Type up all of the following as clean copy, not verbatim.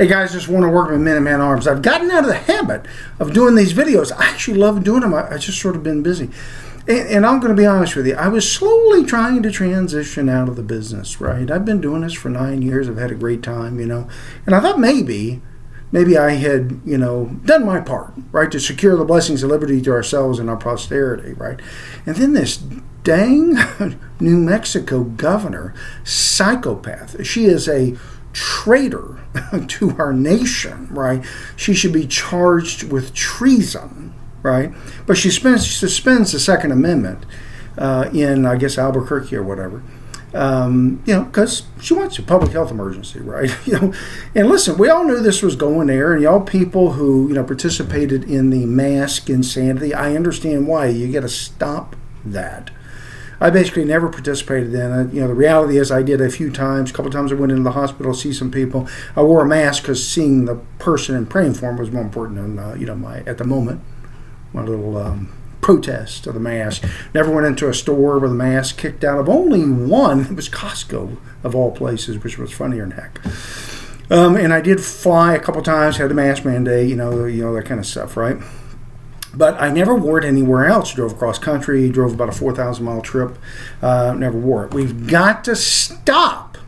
Hey guys, just want to work with Minuteman Arms. I've gotten out of the habit of doing these videos. I actually love doing them. I just sort of been busy. And I'm going to be honest with you. I was slowly trying to transition out of the business, right? I've been doing this for 9 years. I've had a great time, And I thought maybe I had, done my part, right, to secure the blessings of liberty to ourselves and our posterity, right? And then this dang New Mexico governor, psychopath. She is a traitor to our nation, right? She should be charged with treason, right? But she suspends the Second Amendment in, I guess, Albuquerque or whatever. Because she wants a public health emergency, right? And listen, we all knew this was going there, and y'all people who, participated in the mask insanity, I understand why. You got to stop that. I basically never participated in it. The reality is I did a few times. A couple times I went into the hospital to see some people. I wore a mask because seeing the person and praying for him was more important than, at the moment, my little protest of the mask. Never went into a store with a mask kicked out of only one. It was Costco, of all places, which was funnier than heck. And I did fly a couple times, had the mask mandate, that kind of stuff, right? But I never wore it anywhere else. Drove across country, drove about a 4,000-mile trip, never wore it. We've got to stop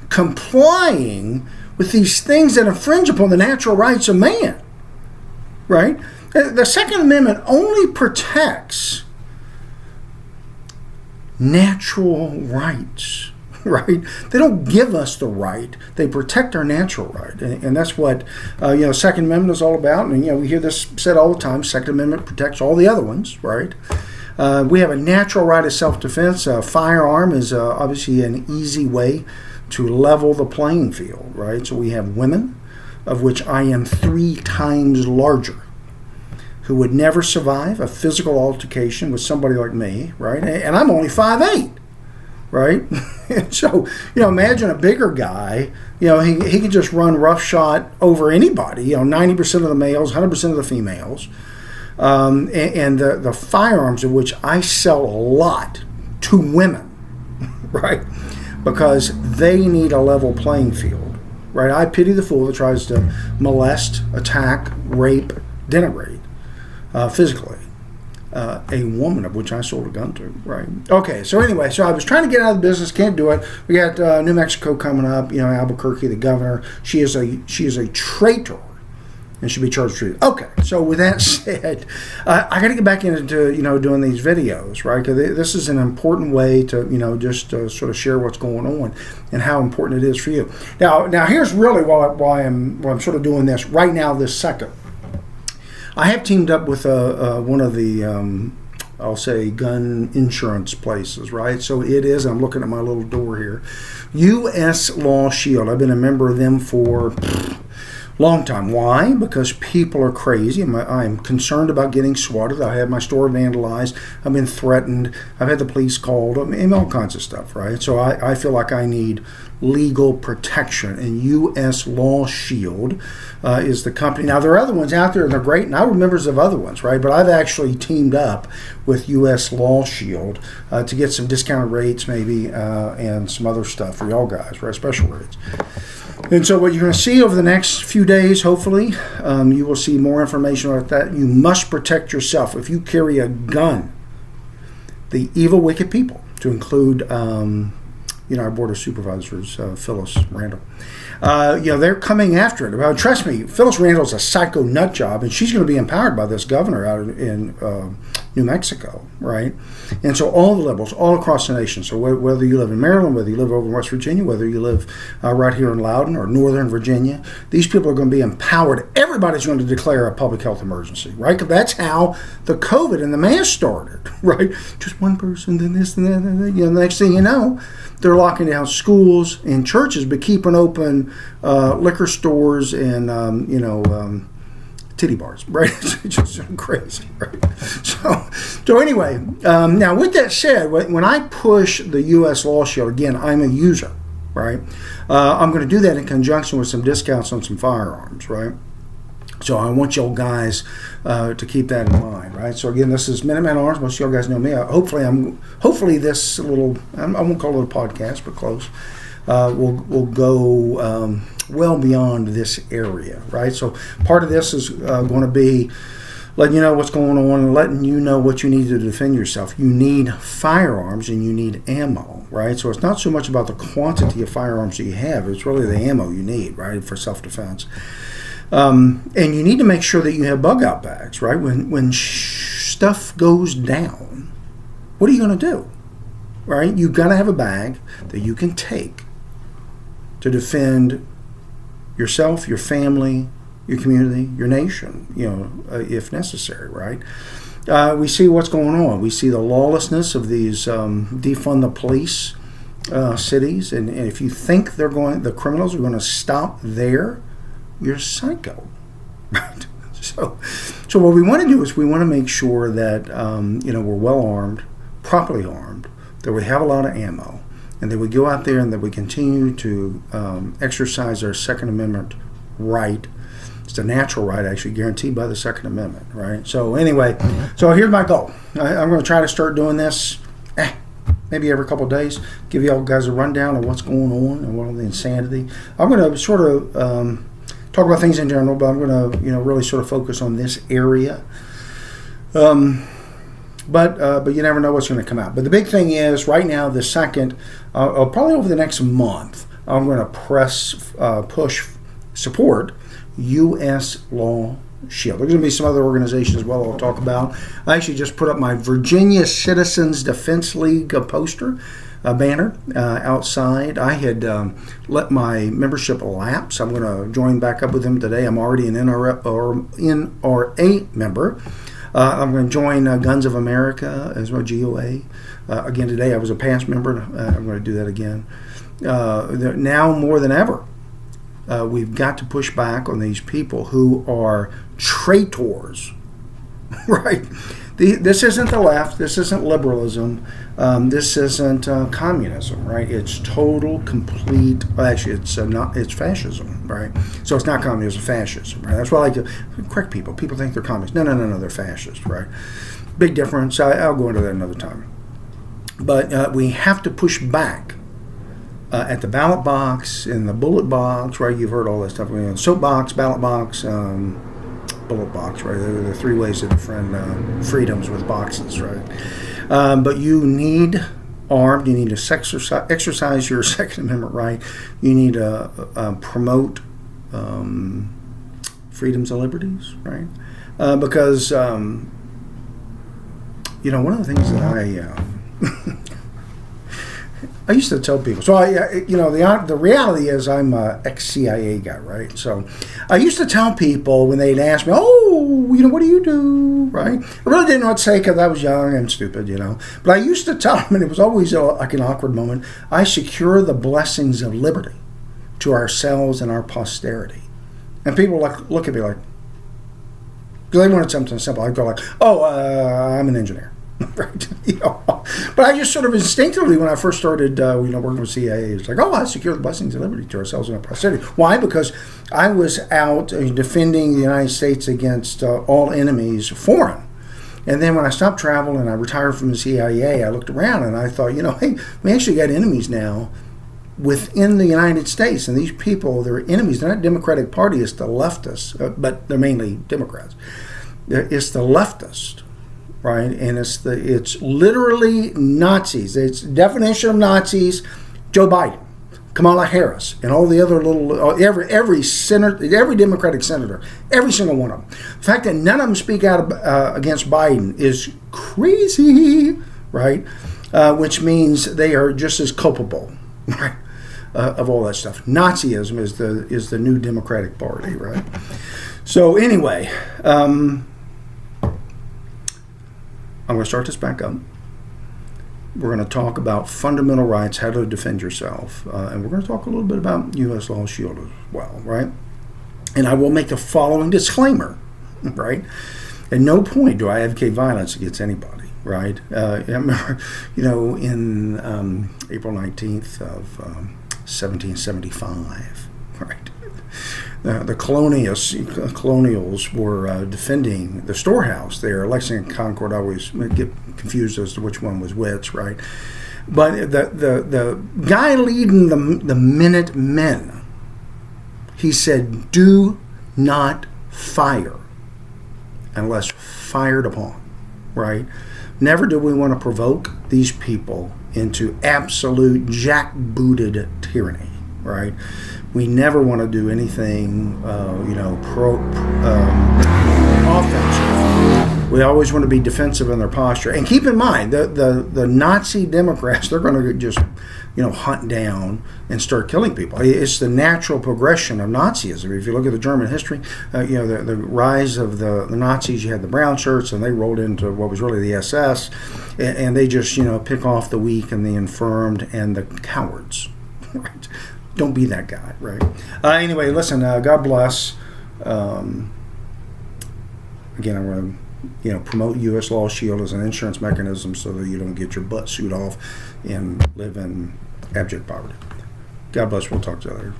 complying with these things that infringe upon the natural rights of man, right? The Second Amendment only protects natural rights, right? They don't give us the right. They protect our natural right. And that's what, Second Amendment is all about. And, we hear this said all the time. Second Amendment protects all the other ones, right? We have a natural right of self-defense. A firearm is obviously an easy way to level the playing field, right? So we have women, of which I am 3 times larger, who would never survive a physical altercation with somebody like me, right? And I'm only 5'8", right? So, imagine a bigger guy, he can just run roughshod over anybody, 90% of the males, 100% of the females. And the firearms, of which I sell a lot to women, right? Because they need a level playing field, right? I pity the fool that tries to molest, attack, rape, denigrate physically a woman of which I sold a gun to, right? Okay, so anyway, I was trying to get out of the business, can't do it. We got New Mexico coming up, Albuquerque, the governor. She is a traitor and should be charged with treason. Okay, so with that said, I got to get back into doing these videos, right? Because this is an important way to just sort of share what's going on and how important it is for you. Now here's really why I'm sort of doing this right now, this second. I have teamed up with one of the, I'll say, gun insurance places, right? So it is, I'm looking at my little door here, U.S. Law Shield. I've been a member of them for long time. Why? Because people are crazy. I'm concerned about getting swatted. I had my store vandalized. I've been threatened. I've had the police called. All kinds of stuff, right? So I feel like I need legal protection, and U.S. Law Shield is the company. Now, there are other ones out there, and they're great, and I were members of other ones, right? But I've actually teamed up with U.S. Law Shield to get some discounted rates maybe and some other stuff for y'all guys, right? Special rates. And so what you're going to see over the next few days, hopefully, you will see more information about that. You must protect yourself. If you carry a gun, the evil, wicked people, to include our board of supervisors, Phyllis Randall, they're coming after it. Trust me, Phyllis Randall's a psycho nut job, and she's going to be empowered by this governor out in New Mexico, right? And so all the liberals, all across the nation, so whether you live in Maryland, whether you live over in West Virginia, whether you live right here in Loudoun or Northern Virginia, these people are going to be empowered. Everybody's going to declare a public health emergency, right? Because that's how the COVID and the mask started, right? Just one person, then this, and that, and that. The next thing you know, they're locking down schools and churches, but keeping open liquor stores and, titty bars, right? It's just crazy, right? So anyway, now with that said, when I push the U.S. Law Shield, again, I'm a user, right? I'm going to do that in conjunction with some discounts on some firearms, right? So I want y'all guys to keep that in mind, right? So again, this is Minuteman Arms. Most of y'all guys know me. Hopefully this little, I won't call it a podcast, but close. will go well beyond this area, right? So part of this is going to be letting you know what's going on and letting you know what you need to defend yourself. You need firearms and you need ammo, right? So it's not so much about the quantity of firearms that you have, it's really the ammo you need, right, for self-defense. And you need to make sure that you have bug-out bags, right? When stuff goes down, what are you going to do, right? You've got to have a bag that you can take to defend yourself, your family, your community, your nation, if necessary, right? We see what's going on. We see the lawlessness of these defund the police cities, and if you think the criminals are going to stop there, you're psycho, right? So what we want to do is we want to make sure that we're well armed, properly armed, that we have a lot of ammo, and that we go out there and that we continue to exercise our Second Amendment right. It's a natural right, actually, guaranteed by the Second Amendment, right? So anyway, so here's my goal. I'm going to try to start doing this maybe every couple of days, give you all guys a rundown of what's going on and what all the insanity. I'm going to sort of talk about things in general, but I'm going to really sort of focus on this area. But you never know what's going to come out. But the big thing is, right now, the second, probably over the next month, I'm going to push support U.S. Law Shield. There's going to be some other organizations as well I'll talk about. I actually just put up my Virginia Citizens Defense League poster, banner outside. I had let my membership lapse. I'm going to join back up with them today. I'm already an NRA member. I'm going to join Guns of America as well, GOA. Again today, I was a past member. I'm going to do that again. Now more than ever, we've got to push back on these people who are traitors, right? This isn't the left. This isn't liberalism. This isn't communism, right? It's total, complete. Actually, it's fascism, right? So it's not communism, fascism, right? That's why I like to correct people. People think they're communists. No, they're fascists, right? Big difference. I'll go into that another time. But we have to push back at the ballot box, in the bullet box, right? You've heard all that stuff. Soapbox, ballot box, bullet box, right? There are the three ways to defend freedoms with boxes, right? But you need armed. You need to exercise your Second Amendment right. You need to promote freedoms and liberties, right? Because one of the things that I used to tell people. So the reality is I'm a ex-CIA guy, right? So I used to tell people when they'd ask me, what do you do, right? I really didn't know what to say because I was young and stupid, But I used to tell them, and it was always like an awkward moment, I secure the blessings of liberty to ourselves and our posterity. And people look at me like, because they wanted something simple. I'd go like, I'm an engineer. Right, but I just sort of instinctively, when I first started, working with CIA, it's like, I secure the blessings of liberty to ourselves and our posterity. Why? Because I was out defending the United States against all enemies, foreign. And then when I stopped traveling and I retired from the CIA, I looked around and I thought, hey, we actually got enemies now within the United States, and these people, they're enemies. They're not Democratic Party; it's the leftists, but they're mainly Democrats. It's the leftist. Right, and it's literally Nazis. It's the definition of Nazis: Joe Biden, Kamala Harris, and all the other every senator, every Democratic senator, every single one of them. The fact that none of them speak out against Biden is crazy, right? Which means they are just as culpable, right, of all that stuff. Nazism is the new Democratic Party, right? So anyway. I'm going to start this back up. We're going to talk about fundamental rights, how to defend yourself, and we're going to talk a little bit about U.S. Law Shield as well, right? And I will make the following disclaimer, right? At no point do I advocate violence against anybody, right? I remember, in April 19th of 1775, right? The colonials were defending the storehouse there. Lexington and Concord always get confused as to which one was which, right? But the guy leading the Minutemen, he said, "Do not fire unless fired upon." Right? Never do we want to provoke these people into absolute jackbooted tyranny. Right? We never want to do anything, offensive. We always want to be defensive in their posture. And keep in mind, the Nazi Democrats, they're going to just, hunt down and start killing people. It's the natural progression of Nazism. If you look at the German history, the rise of the Nazis, you had the brown shirts, and they rolled into what was really the SS, and they just, pick off the weak and the infirmed and the cowards. Right? Don't be that guy, right? Anyway, listen, God bless. Again, I'm going to promote U.S. Law Shield as an insurance mechanism so that you don't get your butt sued off and live in abject poverty. God bless. We'll talk to you later.